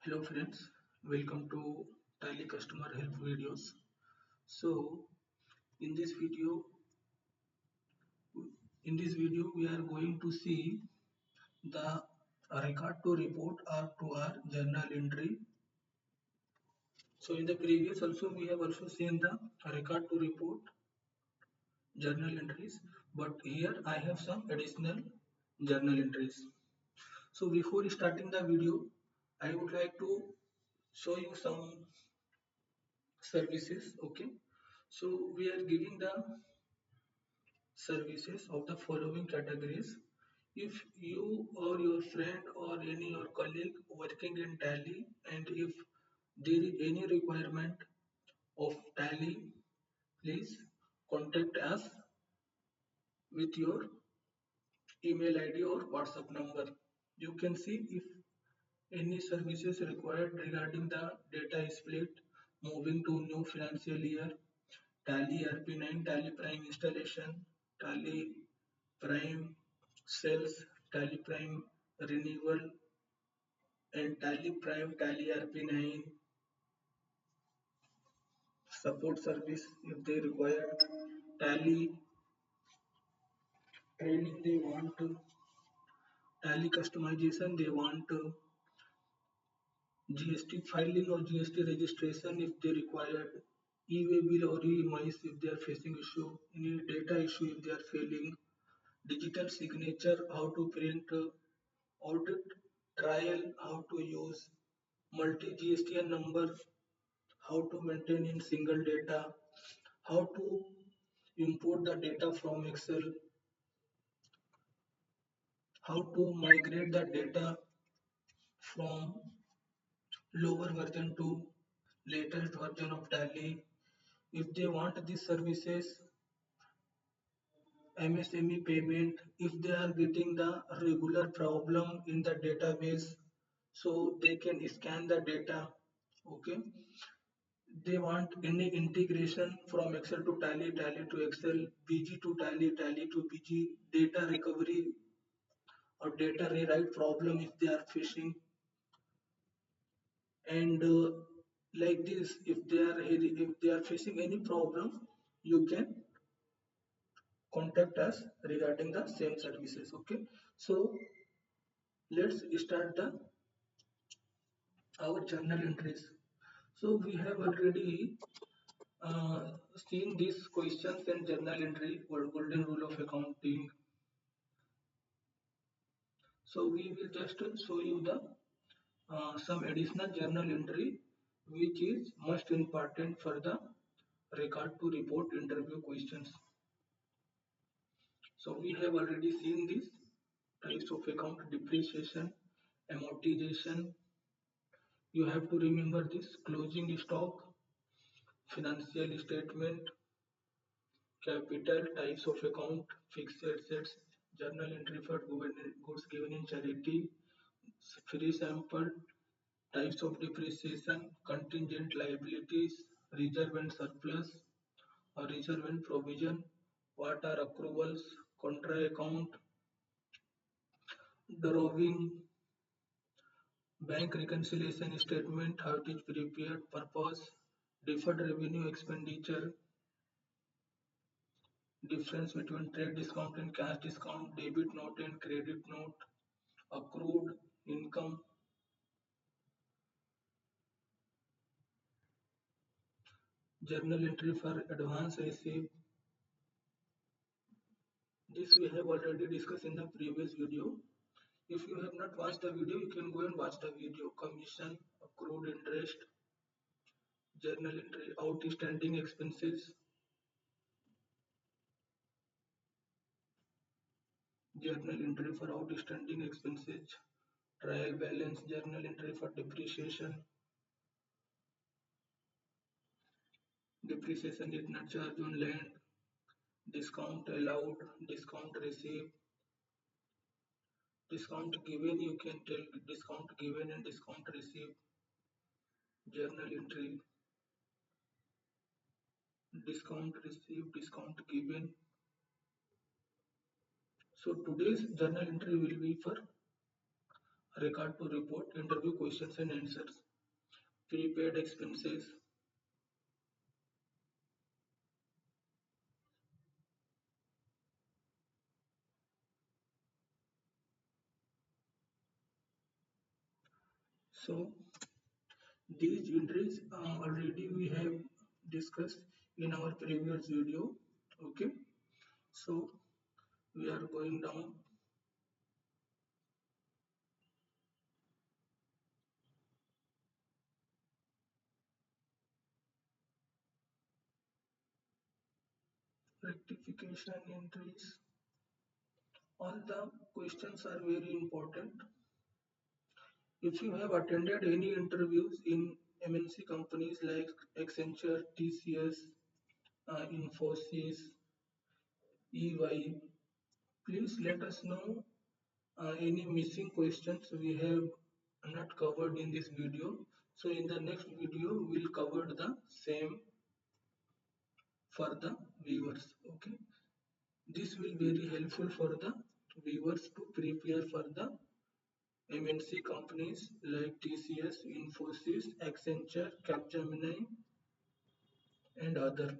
Hello friends, welcome to Tally Customer Help videos. So in this video, we are going to see the record to report R2R journal entry. So in the previous also we have also seen the record to report journal entries, but here I have some additional journal entries. So before starting the video, I would like to show you some services. Okay, so we are giving the services of the following categories. If you or your friend or any your colleague working in Tally, and if there is any requirement of Tally, please contact us with your email ID or WhatsApp number. You can see if any services required regarding the data split, moving to new financial year, Tally RP9, Tally Prime installation, Tally Prime sales, Tally Prime renewal, and Tally Prime Tally RP9 support service if they require. Tally training they want, Tally customization they want, GST filing or GST registration if they required, e-way bill or e-invoice if they are facing issue, any data issue if they are failing, digital signature, how to print, audit trial, how to use multi GSTN number, how to maintain in single data, how to import the data from Excel, how to migrate the data from lower version to latest version of Tally. If they want these services, MSME payment, if they are getting the regular problem in the database, so they can scan the data. Okay, they want any integration from Excel to Tally, Tally to Excel, BG to Tally, Tally to BG, data recovery or data rewrite problem if they are facing, and like this, if they are facing any problem, you can contact us regarding the same services. Okay, so let's start the our journal entries. So we have already uh, seen these questions and journal entry or golden rule of accounting. So we will just show you the some additional journal entry which is most important for the record to report interview questions. So we have already seen this types of account: depreciation, amortization. You have to remember this: closing stock, financial statement, capital, types of account, fixed assets, journal entry for goods given in charity, free sample, types of depreciation, contingent liabilities, reserve and surplus or reserve and provision, what are accruals, contra account, drawing, bank reconciliation statement, how it is prepared, purpose, deferred revenue expenditure, difference between trade discount and cash discount, debit note and credit note, accrued income, journal entry for advance receipt. This we have already discussed in the previous video. If you have not watched the video, you can go and watch the video. Commission, accrued interest, journal entry, outstanding expenses, journal entry for outstanding expenses, trial balance, journal entry for depreciation. Depreciation is not charged on land, discount allowed, discount received, discount given, you can tell discount given and discount received, journal entry, discount received, discount given. So today's journal entry will be for record to report, interview questions and answers, prepaid expenses. So these entries already we have discussed in our previous video. Okay, so we are going down. Rectification entries. All the questions are very important. If you have attended any interviews in MNC companies like Accenture, TCS, Infosys, EY, please let us know any missing questions we have not covered in this video. So in the next video, we'll cover the same for the viewers. Okay, this will be very helpful for the viewers to prepare for the MNC companies like TCS, Infosys, Accenture, Capgemini, and other.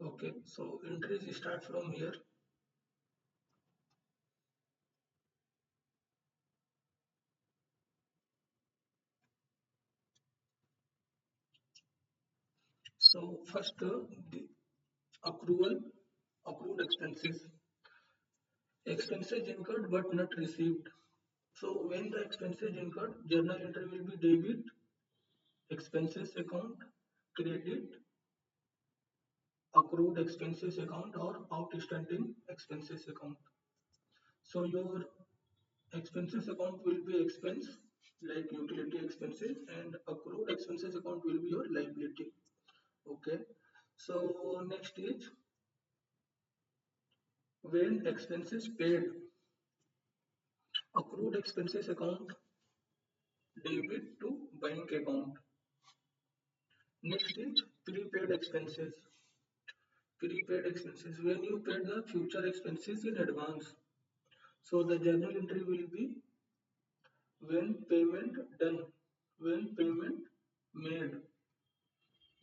Okay, so entries start from here. So first, the accrual, accrued expenses, expenses incurred but not received. So when the expenses incurred, journal entry will be debit, expenses account, credit, accrued expenses account, or outstanding expenses account. So your expenses account will be expense like utility expenses, and accrued expenses account will be your liability. Okay. So next is when expenses paid, accrued expenses account debit to bank account. Next is prepaid expenses. Prepaid expenses when you paid the future expenses in advance. So the journal entry will be when payment done, when payment made.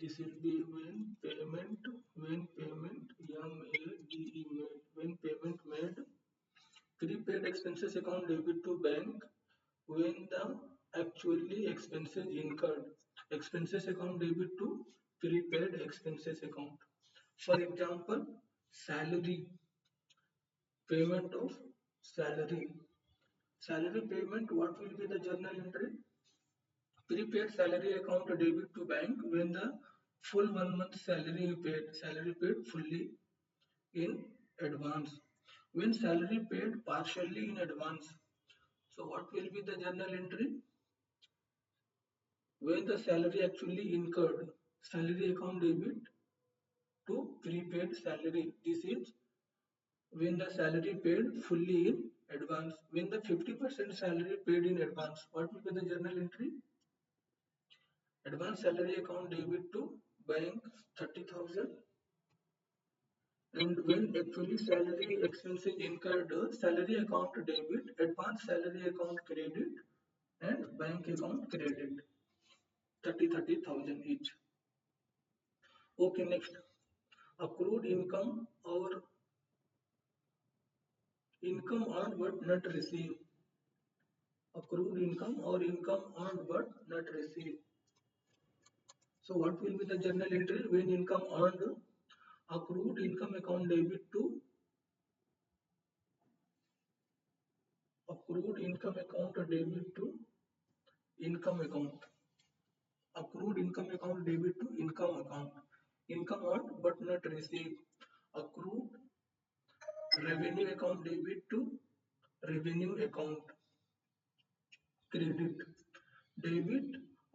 This will be when payment MADE made, when payment made. Prepaid expenses account debit to bank when the actually expenses incurred. Expenses account debit to prepaid expenses account. For example, salary, payment of salary. Salary payment, what will be the journal entry? Prepaid salary account debit to bank when the full 1 month salary paid fully in advance. When salary paid partially in advance. So what will be the journal entry? When the salary actually incurred, salary account debit to prepaid salary. This is when the salary paid fully in advance. When the 50% salary paid in advance, what will be the journal entry? Advance salary account debit to bank 30,000, and when actually salary expenses incurred, salary account debit, advance salary account credit, and bank account credit 30,000 each. Okay, next accrued income or income earned but not received. Accrued income or income earned but not received. So what will be the journal entry when income earned? Accrued income account debit to accrued income account debit to income account. Accrued income account debit to income account. Income earned but not received. Accrued revenue account debit to revenue account. Credit. Debit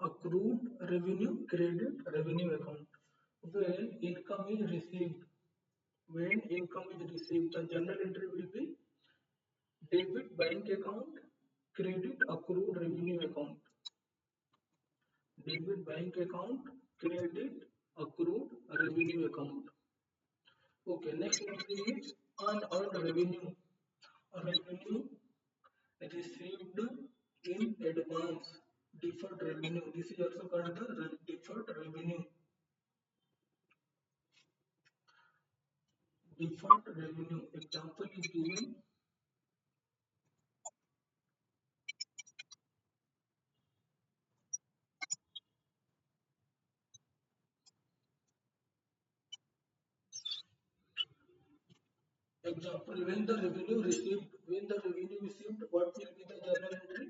accrued revenue, credit revenue account. When income is received, the journal entry will be debit bank account, credit accrued revenue account. Debit bank account, credit accrued revenue account. Okay, next entry is unearned revenue. Revenue received in advance. Deferred revenue. This is also called the deferred revenue. Deferred revenue. Example is given. Example, when the revenue received, what will be the journal entry?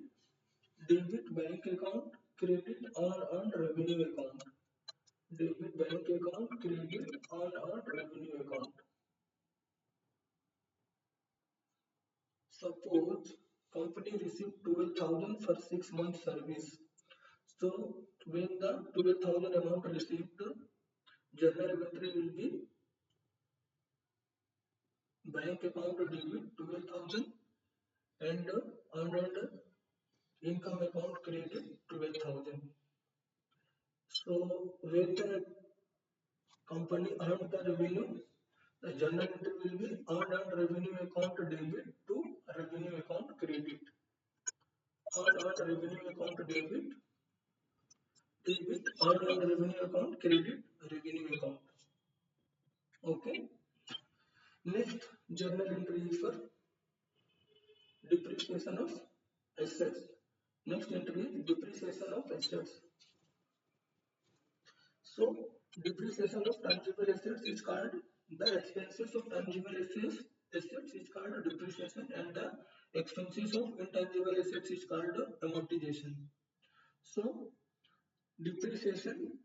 Debit bank account, credit unearned revenue account. Debit bank account, credit unearned revenue account. Suppose company received 12,000 for 6 months service. So when the 12,000 amount received, journal entry will be bank account debit 12,000 and unearned income account credit 12,000. So when the company earned the revenue, the journal entry will be unearned revenue account debit to revenue account credit. Unearned revenue account debit unearned revenue account credit revenue account. Okay. Next journal entry is for depreciation of assets. Next entry is depreciation of assets. So depreciation of tangible assets is called the expenses of tangible assets is called depreciation and the expenses of intangible assets is called amortization. So depreciation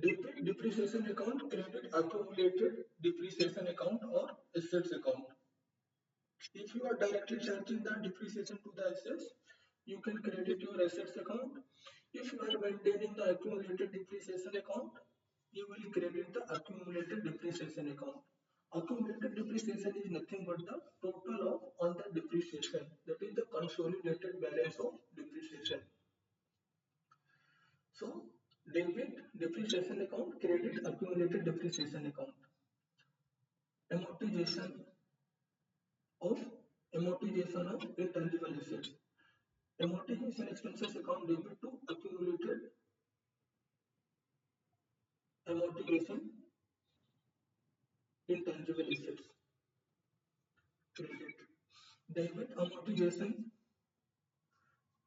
debit depreciation account, credit accumulated depreciation account or assets account. If you are directly charging the depreciation to the assets, you can credit your assets account. If you are maintaining the accumulated depreciation account, you will credit the accumulated depreciation account. Accumulated depreciation is nothing but the total of all the depreciation, that is the consolidated balance of depreciation. So, debit depreciation account, credit accumulated depreciation account. Amortization of intangible assets. Amortization expenses account debit to accumulated amortization intangible assets. Credit. Debit amortization.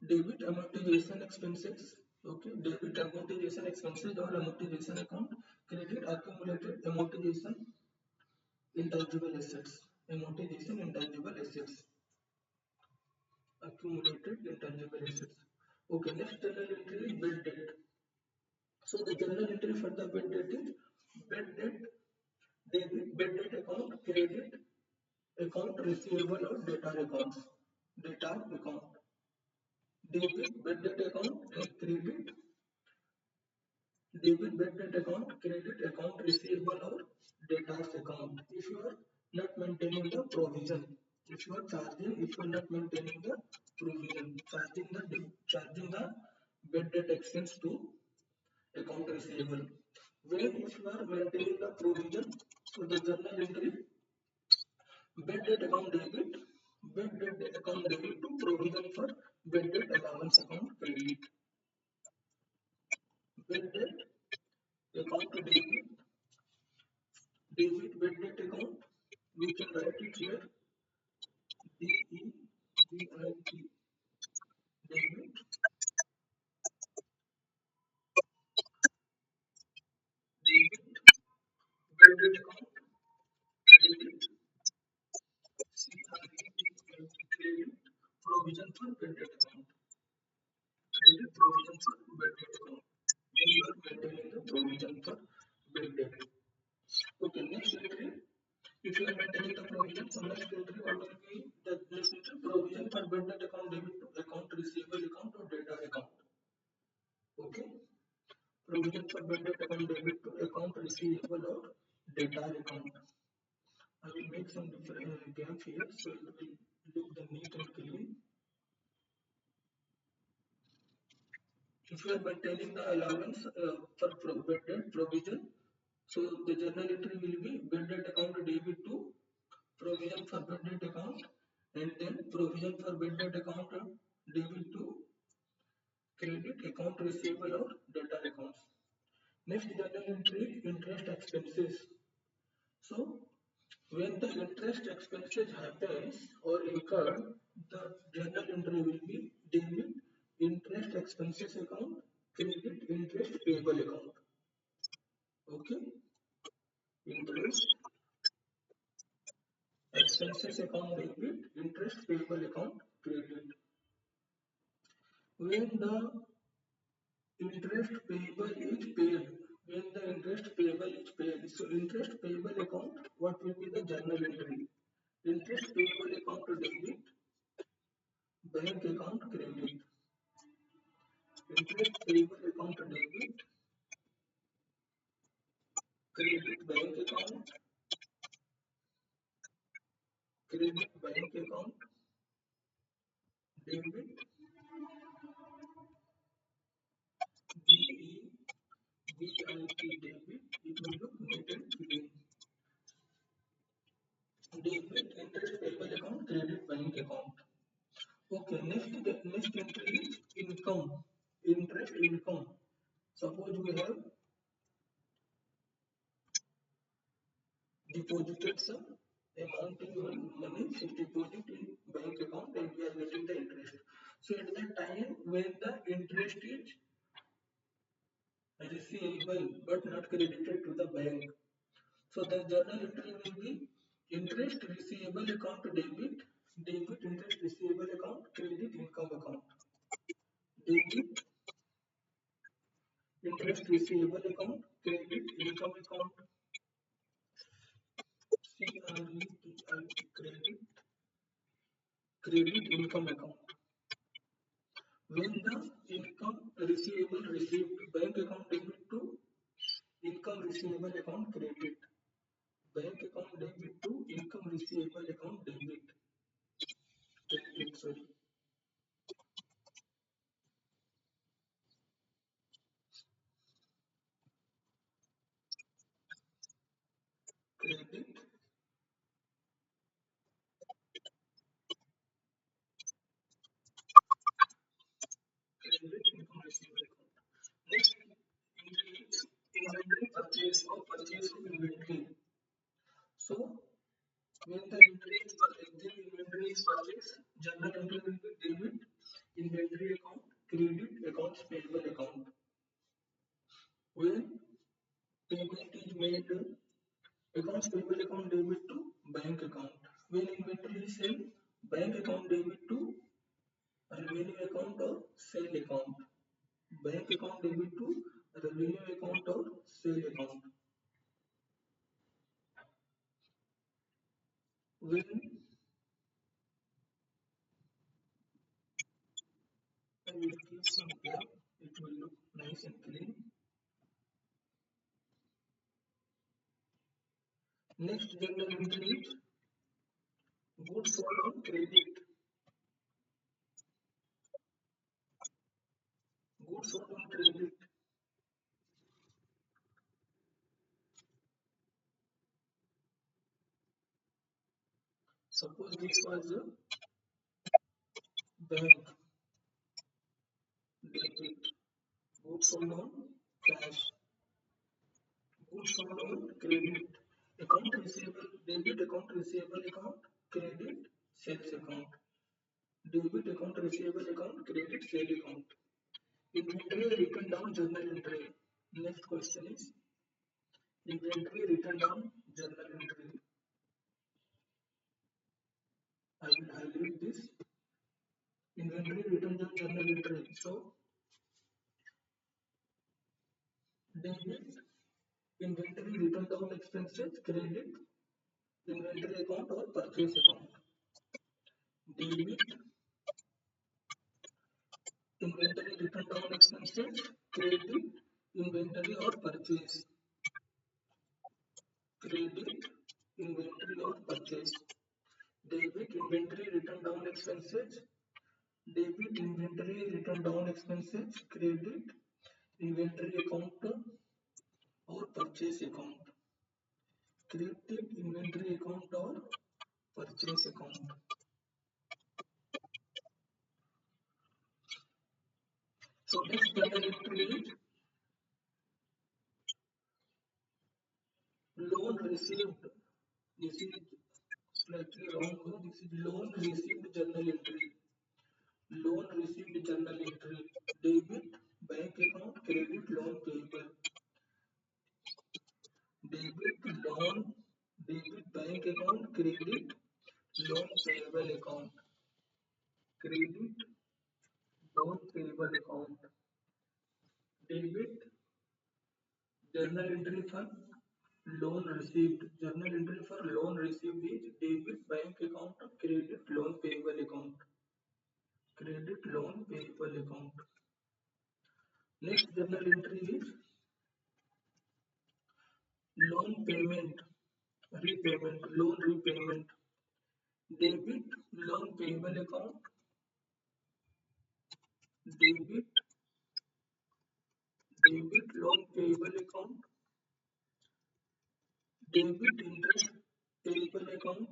Debit amortization expenses. Okay. Debit amortization expenses or amortization account. Credit accumulated amortization intangible assets. Amortization intangible assets. Accumulated intangible assets. Okay. Next journal entry is bad debt. So the journal entry for the bad debt is bad debt debit bad debt account, credit account receivable or data accounts. Data account. Debit bad debt account and credit debit bad debt account, credit account receivable or data account. If you are not maintaining the provision, if you are not maintaining the provision, charging the bad debt expense to account receivable. When if you are maintaining the provision, so the journal entry bad debt account debit, bad debt account debit to provision for bad debt allowance account credit. Bad debt account debit, debit bad debt account, we can write it here DEBIT, debit, debit, bad debt account, credit, CREDIT, credit, provision for bad debt account, credit provision for bad debt account. When you are maintaining the provision for bad debt. Okay, next entry. If you are maintaining the provision, so next entry what will be the next entry provision for bad debt account debit to account receivable account or data account. Okay. provision for bad debt account debit to account receivable or debtor account. I will make some different gap here so it will look the neat and clean. If you are maintaining the allowance for bad debt provision, so the journal entry will be bad debt account debit to provision for bad debt account, and then provision for bad debt account debit to credit account receivable or debtor accounts. Next journal entry, interest expenses. So when the interest expenses happens or incurred, the journal entry will be debit interest expenses account, credit interest payable account. Okay, interest expenses account debit, interest payable account credit. When the interest payable is paid, when the interest payable is paid, so interest payable account, what will be the journal entry? Interest payable account debit, bank account credit. Interest payable account debit, credit bank account, credit bank account, debit, DEBIT debit, it will look neat and clean. Debit interest payable account, credit bank account. Okay, next entry is income, interest income. Suppose we have deposited some amount in money, fixed deposit in bank account, and we are getting the interest. So at that time when the interest is receivable but not credited to the bank, so the journal entry will be interest receivable account debit, debit interest receivable account, credit income account, debit interest receivable account, credit income account, credit credit income account. When the income receivable received, bank account debit to income receivable account credit, bank account debit to income receivable account debit, sorry, credit credit income receivable account. Next entry is inventory purchase or purchase of inventory. So when the inventory is purchased, journal entry will be debit inventory account, credit accounts payable account. When payment is made, accounts payable account debit to bank account. When inventory is sale, bank account debit to revenue account or sale account. Bank account debit to revenue account or sale account. When I will give some gap, it will look nice and clean. Next journal entry is goods sold on credit. Goods sold on credit. Suppose this was a bank debit. Goods sold on cash. Goods sold on credit. Account receivable, debit account receivable account, credit sales account. Debit account receivable account, credit sale account. Inventory written down journal entry. Next question is inventory written down journal entry. I will highlight this. Inventory written down journal entry. So debit inventory written down expenses, credit inventory account or purchase account. Debit inventory written down expenses, credit inventory or purchase. Credit, inventory or purchase. Debit, inventory written down expenses. Debit, inventory written down expenses. Credit, inventory account or purchase account. Credit, inventory account or purchase account. So next journal entry is loan received. This is slightly wrong. This is loan received journal entry. Loan received journal entry. Debit bank account, credit loan payable. Debit loan, debit bank account, credit loan payable account. Credit loan payable account. Debit journal entry for loan received. Journal entry for loan received is debit bank account, credit loan payable account. Credit loan payable account. Next journal entry is loan payment, repayment, loan repayment. Debit loan payable account, debit loan payable account, debit interest payable account,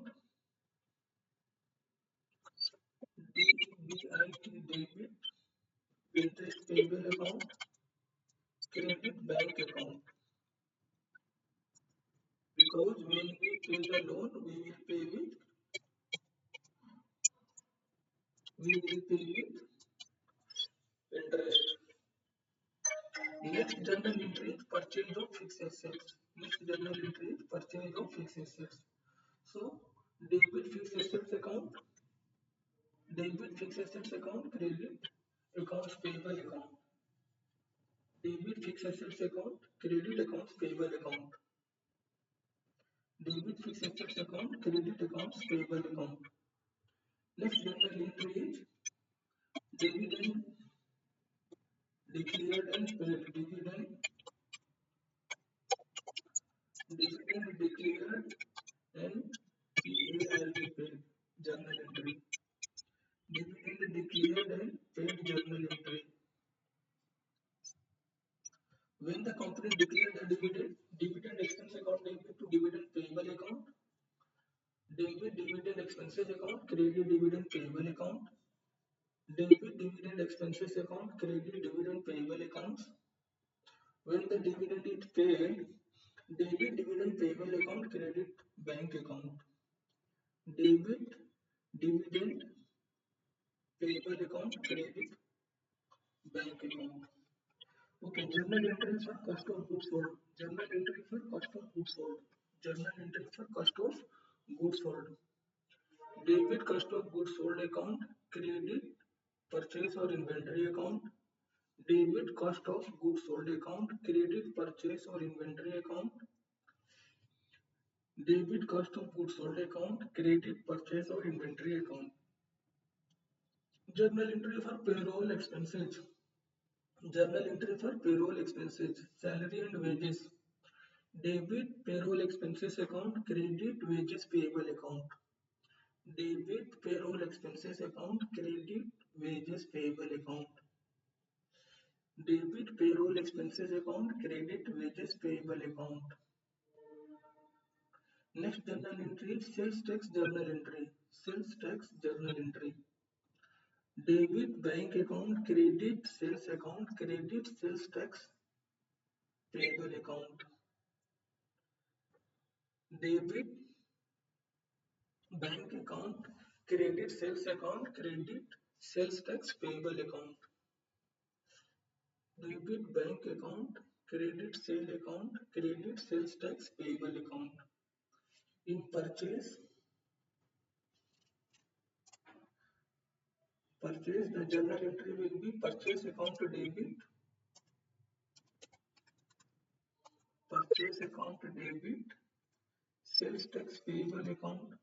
DBIT debit interest payable account, credit bank account. Because when we pay the loan, we will pay with interest. Next journal entry is purchase of fixed assets. Next journal entry is purchase of fixed assets. So debit fixed assets account, debit fixed assets account, credit accounts payable account. Debit fixed assets account, credit accounts payable account. Debit fixed assets account, credit accounts payable account. Next journal entry is dividend declared and paid. Dividend declared and PAID paid. Journal entry. Dividend declared and paid journal entry. When the company declared the dividend expense account debit to dividend payable account, debit dividend expenses account, credit dividend payable account, debit dividend expenses account, credit dividend payable accounts. When the dividend is paid, debit dividend payable account, credit bank account. Debit dividend payable account, credit bank account. Okay, journal entry for cost of goods sold. Journal entry for cost of goods sold. Journal entry for cost of goods sold. Debit cost of goods sold account, credit purchase or inventory account. Debit cost of goods sold account, credit purchase or inventory account. Debit cost of goods sold account, credit purchase or inventory account. Journal entry for payroll expenses. Journal entry for payroll expenses, salary and wages. Debit payroll expenses account, credit wages payable account. Debit payroll expenses account, credit wages payable account. Debit payroll expenses account, credit wages payable account. Next journal entry is sales tax journal entry. Sales tax journal entry. Debit bank account, credit sales account, credit sales tax payable account. Debit bank account, credit sales account, credit sales tax payable account. Debit bank account, credit sale account, credit sales tax payable account. In purchase, the journal entry will be purchase account to debit, purchase account to debit, sales tax payable account,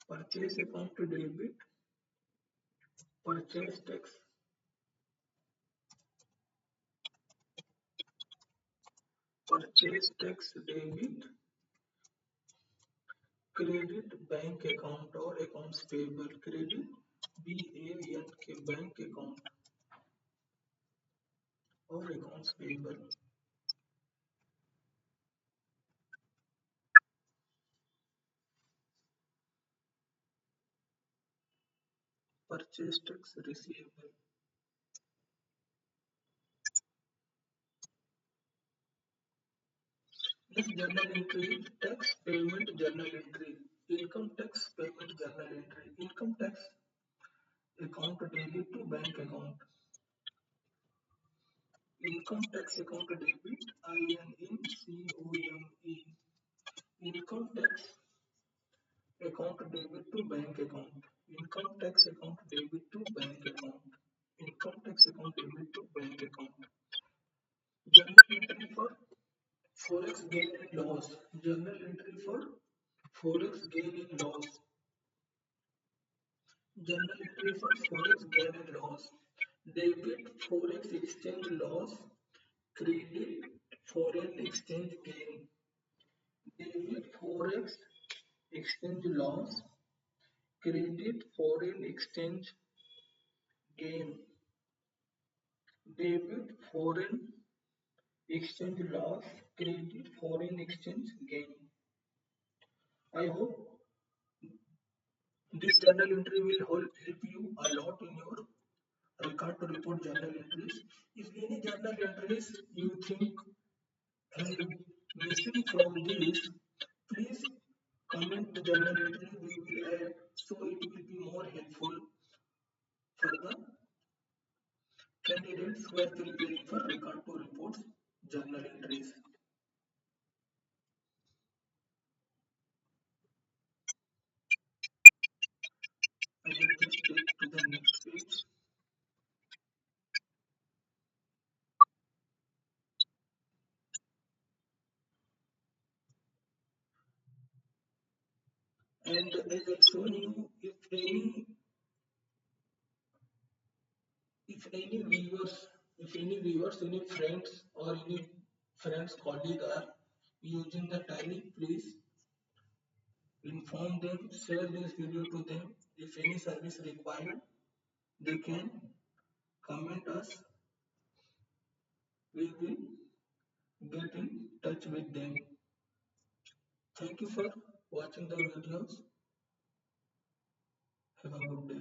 purchase account to debit, purchase tax purchase tax debit, credit bank account or accounts payable, credit BANK bank account or accounts payable, purchase tax receivable. Yes, journal entry, tax payment journal entry, income tax payment journal entry, income tax account debit to bank account, income tax account debit INCOME, income tax account debit to bank account, income tax account debit to bank account, income tax account debit to bank account, journal entry for forex gain and loss, journal entry for forex gain and loss, journal entry for forex gain and loss, debit forex exchange loss, credit foreign exchange gain, debit forex exchange loss, credit foreign exchange gain, debit foreign exchange loss, credit foreign exchange gain. I hope this journal entry will help you a lot in your record to report journal entries. If any journal entries you think have missing from this, please comment the journal entry we will add so it will be more helpful for the candidates who are preparing for record to reports journal entries. I will just take to the next page. And as I've shown you, if any viewers, any friends or any friends, colleague are using the tally, please inform them, share this video to them. If any service required, they can comment us. We will get in touch with them. Thank you for watching the videos. Have a good day.